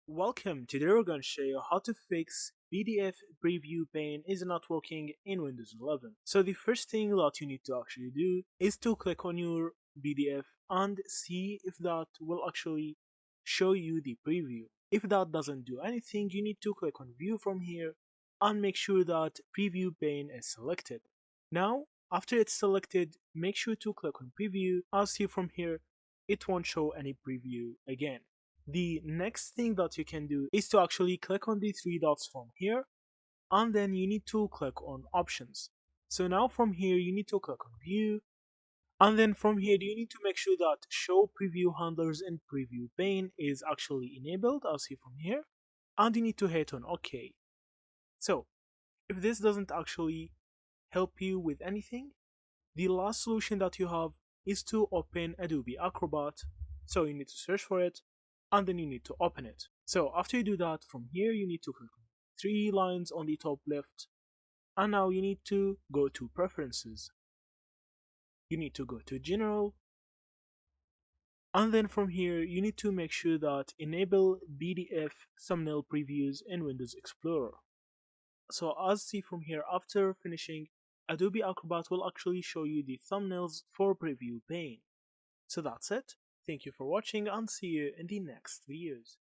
Welcome. Today we're going to show you how to fix PDF Preview Pane is not working in Windows 11. So the first thing that you need to actually do is to click on your PDF and see if that will actually show you the preview. If that doesn't do anything, you need to click on View from here and make sure that Preview Pane is selected. Now, after it's selected, make sure to click on Preview. As see from here, it won't show any preview again. The next thing that you can do is to actually click on the three dots from here, and then you need to click on options. So now from here you need to click on view, and then from here you need to make sure that show preview handlers in preview pane is actually enabled, as see from here, and you need to hit on OK. So if this doesn't actually help you with anything, the last solution that you have is to open Adobe Acrobat. So you need to search for it, and then you need to open it. So after you do that, from here you need to click on three lines on the top left, and now you need to go to preferences. You need to go to general, and then from here you need to make sure that enable PDF thumbnail previews in Windows Explorer. So as see from here, after finishing, Adobe Acrobat will actually show you the thumbnails for preview pane. So that's it. Thank you for watching and see you in the next videos.